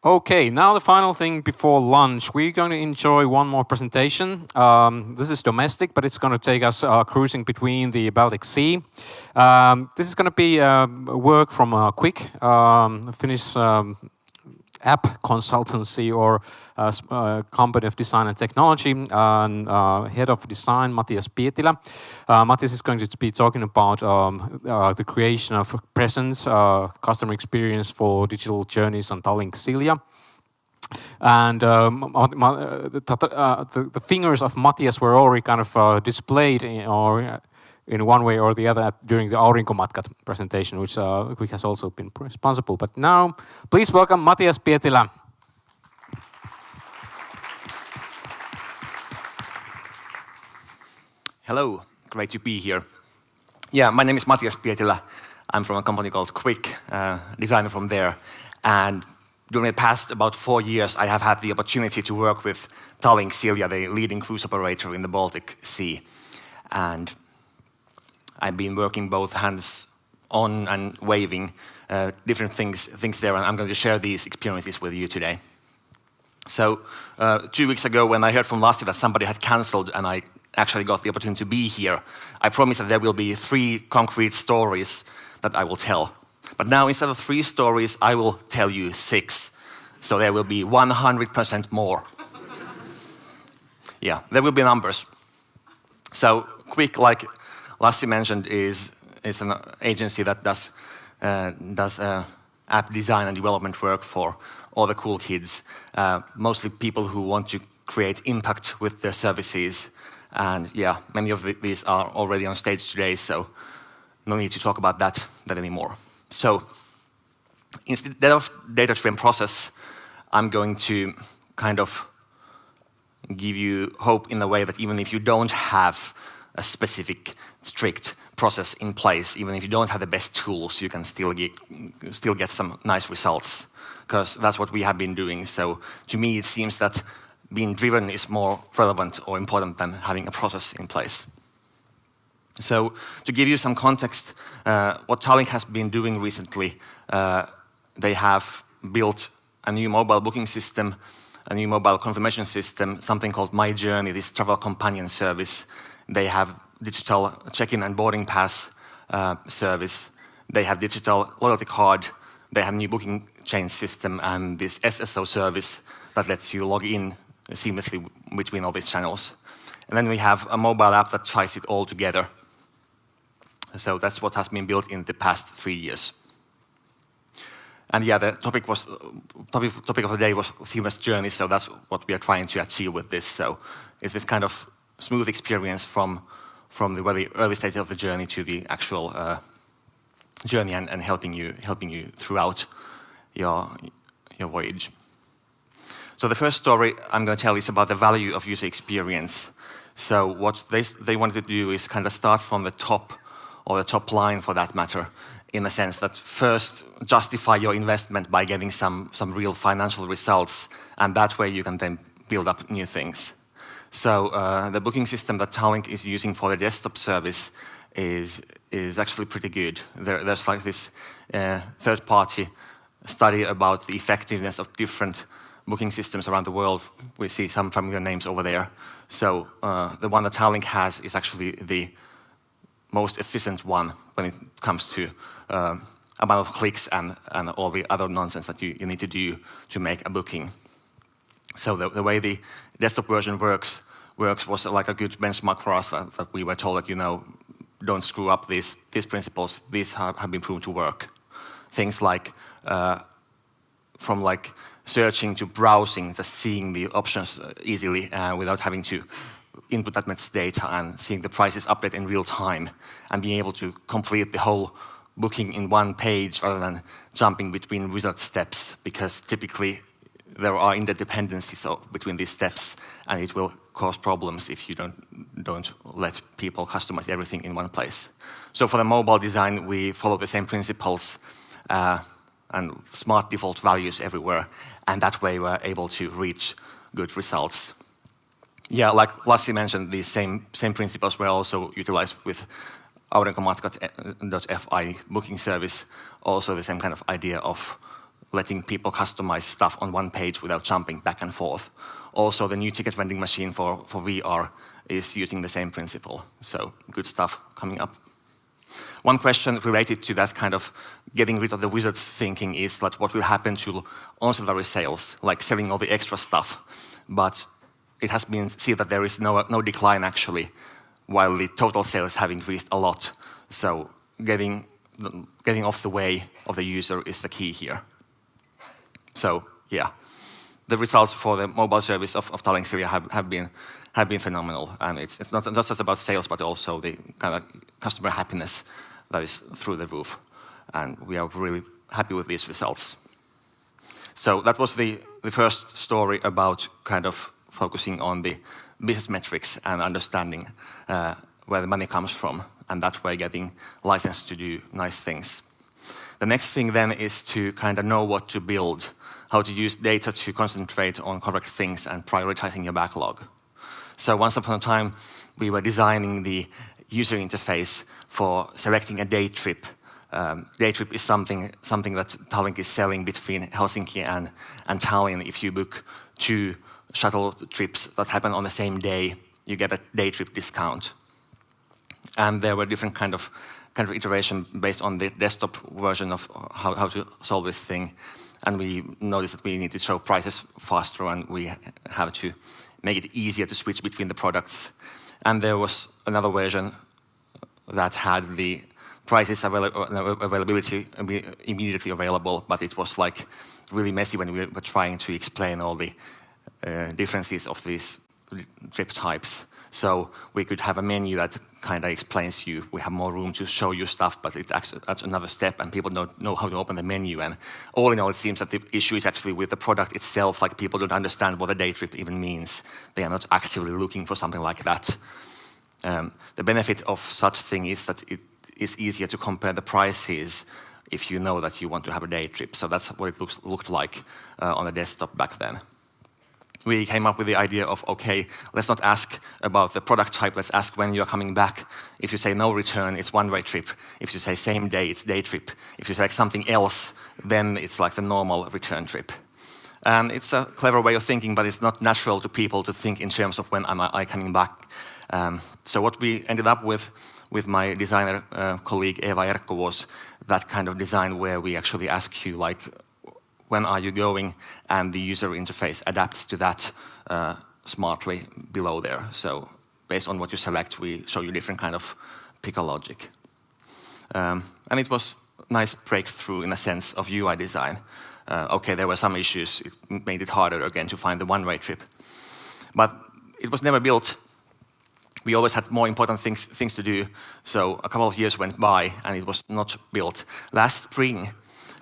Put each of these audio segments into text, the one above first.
Okay, now the final thing before lunch. We're going to enjoy one more presentation. This is domestic, but it's going to take us cruising between the Baltic Sea. This is going to be work from Qvik, Finnish app consultancy or company of design and technology, and head of design, Matias Pietilä. Matias is going to be talking about the creation of present customer experience for digital journeys on Tallink Silja. And the fingers of Matias were already kind of displayed in one way or the other during the Aurinkomatkat presentation, which Qvik has also been responsible. But now, please welcome Matias Pietilä. Hello, great to be here. Yeah, my name is Matias Pietilä. I'm from a company called Qvik, designer from there. And during the past about 4 years, I have had the opportunity to work with Tallink Silja, the leading cruise operator in the Baltic Sea. And I've been working both hands on and waving different things there, and I'm going to share these experiences with you today. So 2 weeks ago, when I heard from last year that somebody had cancelled and I actually got the opportunity to be here, I promised that there will be 3 concrete stories that I will tell. But now instead of 3 stories, I will tell you 6. So there will be 100% more. Yeah, there will be numbers. So Qvik, like Lassi mentioned, is an agency that does app design and development work for all the cool kids, mostly people who want to create impact with their services. And yeah, many of these are already on stage today, so no need to talk about that anymore. So instead of data-driven process, I'm going to kind of give you hope in a way that even if you don't have a specific strict process in place, even if you don't have the best tools, you can still get some nice results, because that's what we have been doing. So to me, it seems that being driven is more relevant or important than having a process in place. So to give you some context, what Tallink has been doing recently, they have built a new mobile booking system, a new mobile confirmation system, something called My Journey, this travel companion service. They have digital check-in and boarding pass service. They have digital loyalty card. They have new booking chain system and this SSO service that lets you log in seamlessly between all these channels. And then we have a mobile app that ties it all together. So that's what has been built in the past 3 years. And yeah, the topic of the day was seamless journey, so that's what we are trying to achieve with this. So it's this kind of smooth experience from the very early stage of the journey to the actual journey and helping you throughout your voyage. So the first story I'm going to tell is about the value of user experience. So what they wanted to do is kind of start from the top, or the top line for that matter, in the sense that first justify your investment by getting some real financial results, and that way you can then build up new things. So the booking system that Tallink is using for the desktop service is actually pretty good. There's like this third-party study about the effectiveness of different booking systems around the world. We see some familiar names over there. So the one that Tallink has is actually the most efficient one when it comes to amount of clicks and all the other nonsense that you need to do to make a booking. So the way the desktop version works was like a good benchmark for us, that we were told that, don't screw up these principles. These have been proven to work. Things like from like searching to browsing, just seeing the options easily without having to input that much data, and seeing the prices update in real time, and being able to complete the whole booking in one page rather than jumping between wizard steps, because typically there are interdependencies between these steps, and it will cause problems if you don't let people customize everything in one place. So for the mobile design, we follow the same principles and smart default values everywhere, and that way we're able to reach good results. Yeah, like Lassi mentioned, these same principles were also utilized with Aurinkomatkat.fi booking service. Also the same kind of idea of letting people customize stuff on one page without jumping back and forth. Also, the new ticket vending machine for VR is using the same principle. So good stuff coming up. One question related to that kind of getting rid of the wizard's thinking is that what will happen to ancillary sales, like selling all the extra stuff. But it has been seen that there is no decline actually, while the total sales have increased a lot. So getting off the way of the user is the key here. So yeah, the results for the mobile service of Talenxeria have been phenomenal, and it's not just about sales, but also the kind of customer happiness that is through the roof, and we are really happy with these results. So that was the first story about kind of focusing on the business metrics and understanding where the money comes from, and that way getting license to do nice things. The next thing then is to kind of know what to build, how to use data to concentrate on correct things and prioritizing your backlog. So once upon a time, we were designing the user interface for selecting a day trip. Day trip is something that Tallink is selling between Helsinki and Tallinn. If you book 2 shuttle trips that happen on the same day, you get a day trip discount. And there were different kind of iteration based on the desktop version of how to solve this thing. And we noticed that we need to show prices faster, and we have to make it easier to switch between the products. And there was another version that had the prices availability immediately available, but it was like really messy when we were trying to explain all the differences of these trip types. So we could have a menu that kind of explains you. We have more room to show you stuff, but that's another step, and people don't know how to open the menu. And all in all, it seems that the issue is actually with the product itself. Like, people don't understand what a day trip even means. They are not actively looking for something like that. The benefit of such thing is that it is easier to compare the prices if you know that you want to have a day trip. So that's what it looked like on the desktop back then. We came up with the idea of, okay, let's not ask about the product type, let's ask when you're coming back. If you say no return, it's one-way trip. If you say same day, it's day trip. If you select something else, then it's like the normal return trip. And it's a clever way of thinking, but it's not natural to people to think in terms of when am I coming back. So what we ended up with my designer colleague Eva Erkko was that kind of design where we actually ask you, like, when are you going, and the user interface adapts to that smartly below there. So based on what you select, we show you different kind of picker logic. And it was a nice breakthrough in a sense of UI design. Okay, there were some issues. It made it harder again to find the one-way trip. But it was never built. We always had more important things to do. So a couple of years went by and it was not built. Last spring,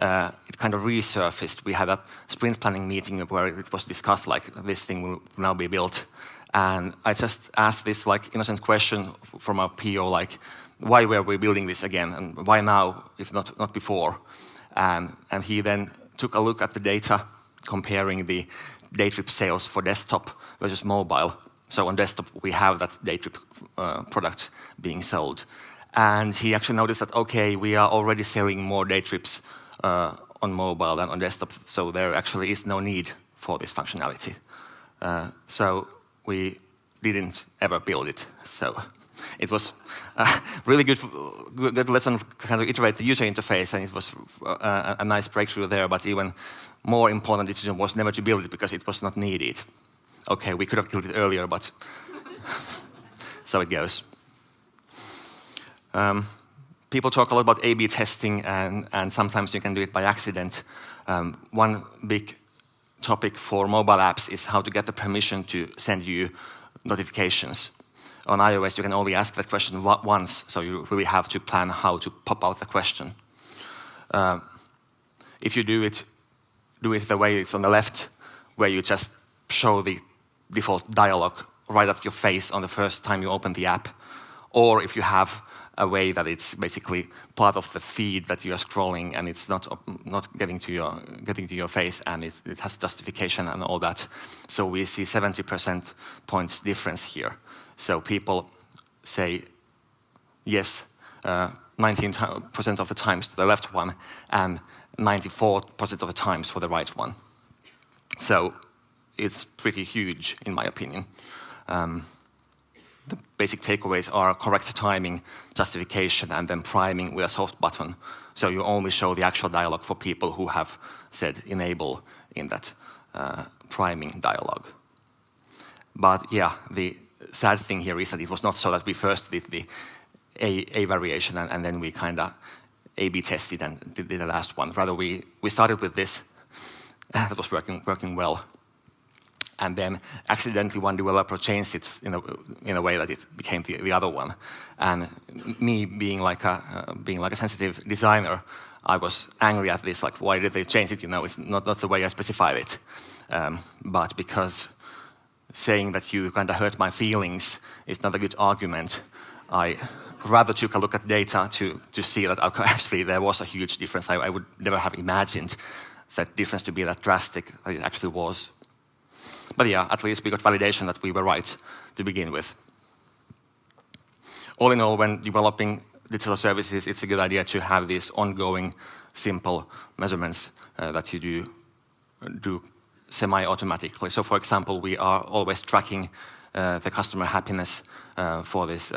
it kind of resurfaced. We had a sprint planning meeting where it was discussed, like, this thing will now be built. And I just asked this like innocent question from our PO, like, why were we building this again? And why now, if not before? And he then took a look at the data, comparing the day trip sales for desktop versus mobile. So on desktop, we have that day trip product being sold. And he actually noticed that, okay, we are already selling more day trips on mobile than on desktop, so there actually is no need for this functionality. So we didn't ever build it. So it was a really good lesson to kind of iterate the user interface, and it was a nice breakthrough there, but even more important decision was never to build it because it was not needed. Okay, we could have built it earlier, but so it goes. People talk a lot about A/B testing, and sometimes you can do it by accident. One big topic for mobile apps is how to get the permission to send you notifications. On iOS, you can only ask that question once, so you really have to plan how to pop out the question. If you do it the way it's on the left, where you just show the default dialog right at your face on the first time you open the app, or if you have a way that it's basically part of the feed that you are scrolling and it's not getting to your face, and it has justification and all that. So we see 70% points difference here. So people say yes 19% of the times to the left one, and 94% of the times for the right one. So it's pretty huge, in my opinion. The basic takeaways are correct timing, justification, and then priming with a soft button. So you only show the actual dialogue for people who have said enable in that priming dialogue. But yeah, the sad thing here is that it was not so that we first did the A variation and then we kind of A/B tested and did the last one. Rather, we started with this that was working well. And then accidentally one developer changed it in a way that it became the other one. And me being like a sensitive designer, I was angry at this, like, why did they change it? You know, it's not the way I specified it. But because saying that you kind of hurt my feelings is not a good argument, I rather took a look at data to see that actually there was a huge difference. I would never have imagined that difference to be that drastic that it actually was. But yeah, at least we got validation that we were right to begin with. All in all, when developing digital services, it's a good idea to have these ongoing, simple measurements that you do semi-automatically. So for example, we are always tracking the customer happiness for this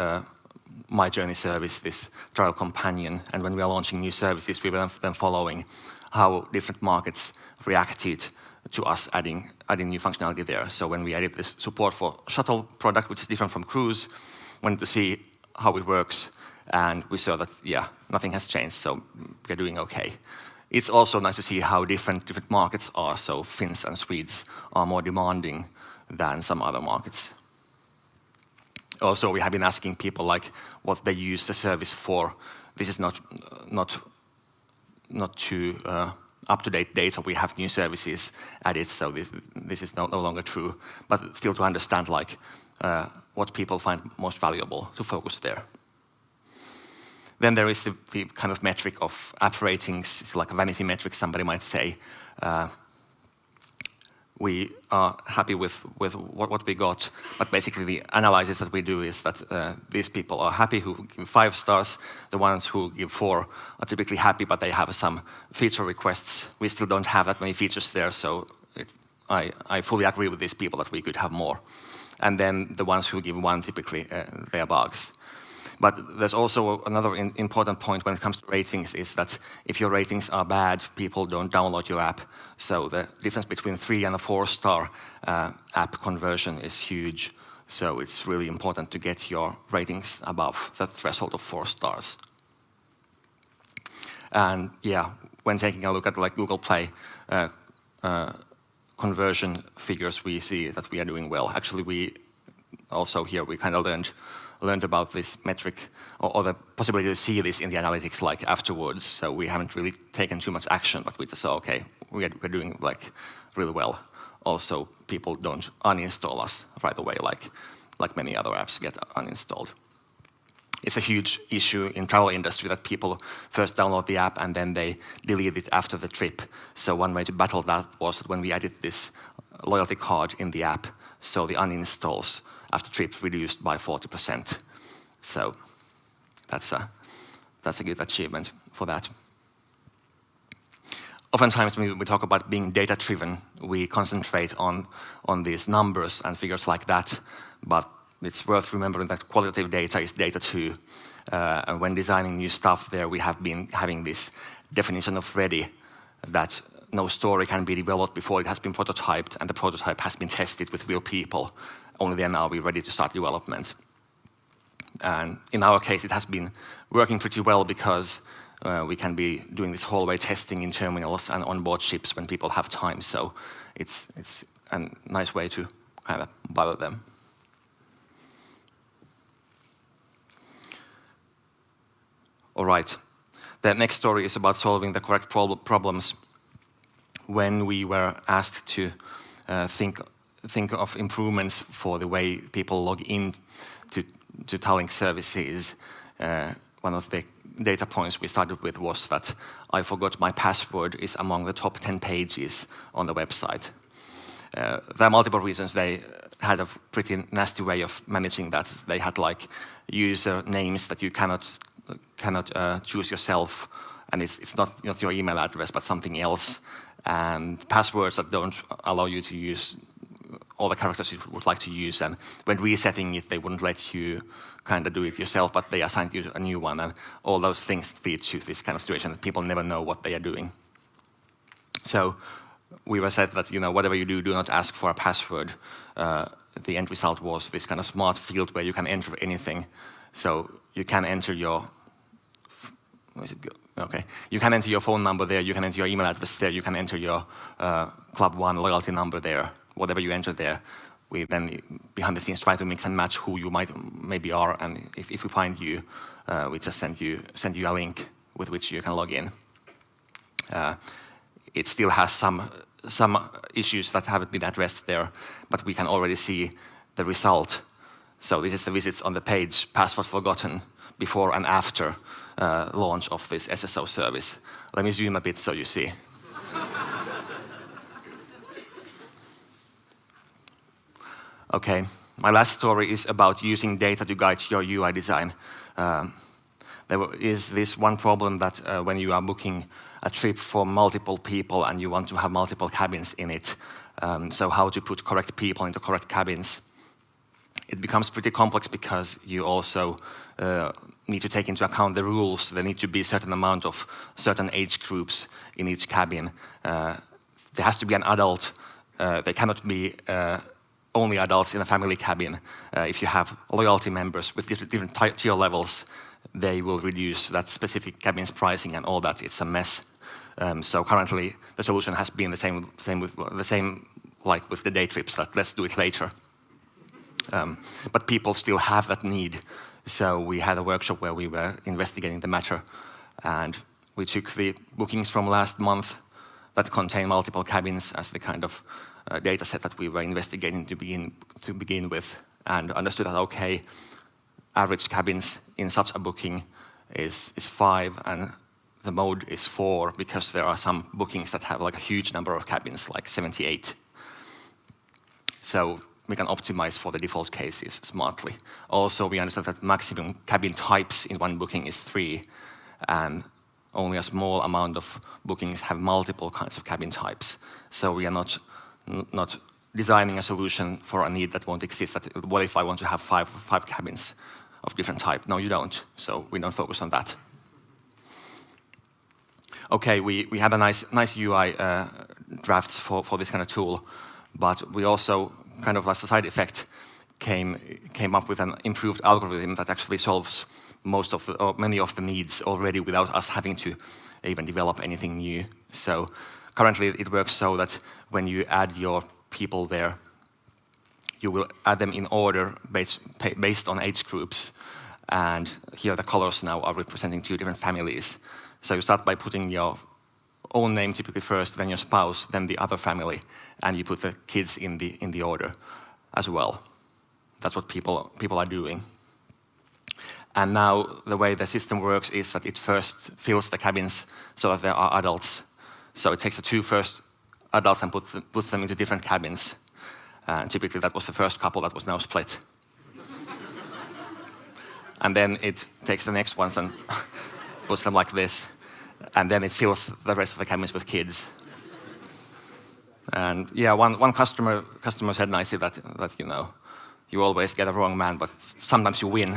My Journey service, this trial companion. And when we are launching new services, we were then following how different markets reacted to us adding new functionality there. So when we added this support for shuttle product, which is different from cruise, wanted to see how it works, and we saw that, yeah, nothing has changed, so we're doing okay. It's also nice to see how different markets are. So Finns and Swedes are more demanding than some other markets. Also, we have been asking people like what they use the service for. This is not too up-to-date data. We have new services added, so this is no longer true. But still to understand like what people find most valuable, to focus there. Then there is the kind of metric of app ratings. It's like a vanity metric, somebody might say. We are happy with what we got, but basically the analysis that we do is that these people are happy who give 5 stars. The ones who give 4 are typically happy, but they have some feature requests. We still don't have that many features there, so I fully agree with these people that we could have more. And then the ones who give 1, typically they are bugs. But there's also another important point when it comes to ratings is that if your ratings are bad, people don't download your app. So the difference between 3 and a 4-star app conversion is huge. So it's really important to get your ratings above the threshold of 4 stars. And yeah, when taking a look at like Google Play conversion figures, we see that we are doing well. Actually, we also here we kind of learned about this metric or the possibility to see this in the analytics like afterwards. So we haven't really taken too much action, but we just saw, okay, we're doing like really well. Also, people don't uninstall us right away like many other apps get uninstalled. It's a huge issue in travel industry that people first download the app and then they delete it after the trip. So one way to battle that was when we added this loyalty card in the app, so the uninstalls after trips reduced by 40%. So that's a good achievement for that. Oftentimes when we talk about being data-driven, we concentrate on these numbers and figures like that, but it's worth remembering that qualitative data is data too. And when designing new stuff there, we have been having this definition of ready, that no story can be developed before it has been prototyped and the prototype has been tested with real people. Only then are we ready to start development. And in our case, it has been working pretty well because we can be doing this hallway testing in terminals and onboard ships when people have time. So it's a nice way to kind of bother them. All right. The next story is about solving the correct problems. When we were asked to think of improvements for the way people log in to Tallink services, one of the data points we started with was that I forgot my password is among the top 10 pages on the website. There are multiple reasons. They had a pretty nasty way of managing that. They had like user names that you cannot choose yourself, and it's not your email address but something else, and passwords that don't allow you to use all the characters you would like to use, and when resetting it they wouldn't let you kind of do it yourself, but they assigned you a new one, and all those things lead to this kind of situation that people never know what they are doing. So we were said that, whatever you do not ask for a password. The end result was this kind of smart field where you can enter anything. So you can enter your, you can enter your phone number there, you can enter your email address there, you can enter your Club One loyalty number there, whatever you enter there. We then, behind the scenes, try to mix and match who you maybe are, and if we find you, we just send you a link with which you can log in. It still has some issues that haven't been addressed there, but we can already see the result. So this is the visits on the page, password forgotten, before and after launch of this SSO service. Let me zoom a bit so you see. Okay, my last story is about using data to guide your UI design. There is this one problem that when you are booking a trip for multiple people and you want to have multiple cabins in it, so how to put correct people into correct cabins, it becomes pretty complex because you also need to take into account the rules. There need to be a certain amount of certain age groups in each cabin. There has to be an adult. They cannot be only adults in a family cabin. If you have loyalty members with different tier levels, they will reduce that specific cabin's pricing and all that. It's a mess. So currently, the solution has been the same like with the day trips, that let's do it later. But people still have that need. So we had a workshop where we were investigating the matter, and we took the bookings from last month that contain multiple cabins as the kind of data set that we were investigating to begin with, and understood that, okay, average cabins in such a booking is 5, and the mode is 4, because there are some bookings that have like a huge number of cabins, like 78. So we can optimize for the default cases smartly. Also, we understand that maximum cabin types in one booking is 3, and only a small amount of bookings have multiple kinds of cabin types. So we are not designing a solution for a need that won't exist. That, what if I want to have five cabins of different type? No, you don't. So we don't focus on that. Okay, we had a nice UI drafts for this kind of tool, but we also, kind of as a side effect, came up with an improved algorithm that actually solves most of or many of the needs already without us having to even develop anything new. So currently it works so that when you add your people there, you will add them in order based on age groups. And here the colors now are representing 2 different families. So you start by putting your own name typically first, then your spouse, then the other family, and you put the kids in the order as well. That's what people are doing. And now the way the system works is that it first fills the cabins so that there are adults. So it takes the 2 first adults and puts them into different cabins. And typically that was the first couple that was now split. And then it takes the next ones and puts them like this. And then it fills the rest of the cabins with kids. And yeah, one customer said nicely that you always get a wrong man, but sometimes you win.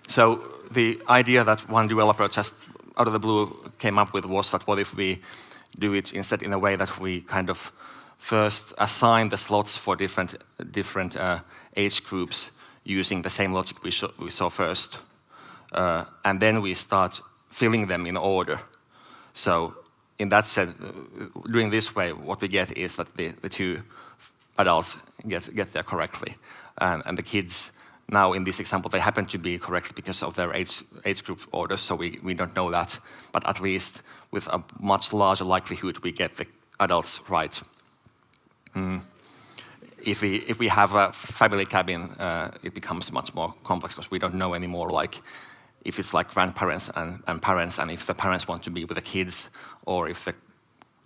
So the idea that one developer just out of the blue came up with was that what if we do it instead in a way that we kind of first assign the slots for different age groups using the same logic we saw first. And then we start filling them in order. So in that sense, doing this way, what we get is that the 2 adults get there correctly. And the kids, now in this example, they happen to be correct because of their age group order, so we don't know that. But at least with a much larger likelihood, we get the adults right. If we have a family cabin, it becomes much more complex because we don't know anymore, like if it's like grandparents and parents, and if the parents want to be with the kids, or if the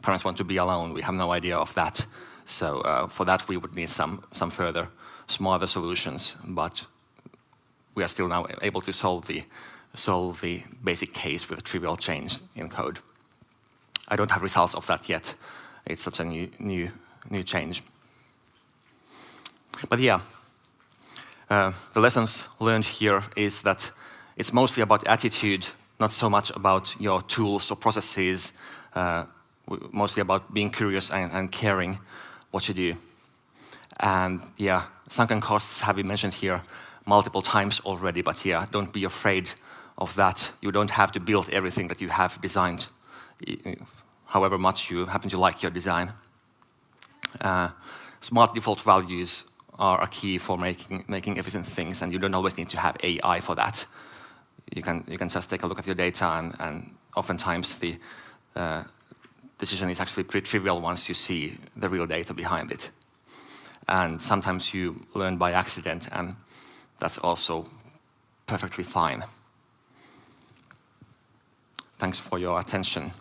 parents want to be alone. We have no idea of that. So for that, we would need some further smarter solutions, but we are still now able to solve the basic case with a trivial change in code. I don't have results of that yet. It's such a new change. But yeah, the lessons learned here is that it's mostly about attitude, not so much about your tools or processes, mostly about being curious and caring what you do. And yeah, sunken costs have been mentioned here multiple times already, but yeah, don't be afraid of that. You don't have to build everything that you have designed, however much you happen to like your design. Smart default values are a key for making efficient things, and you don't always need to have AI for that. You can just take a look at your data, and oftentimes the decision is actually pretty trivial once you see the real data behind it. And sometimes you learn by accident, and that's also perfectly fine. Thanks for your attention.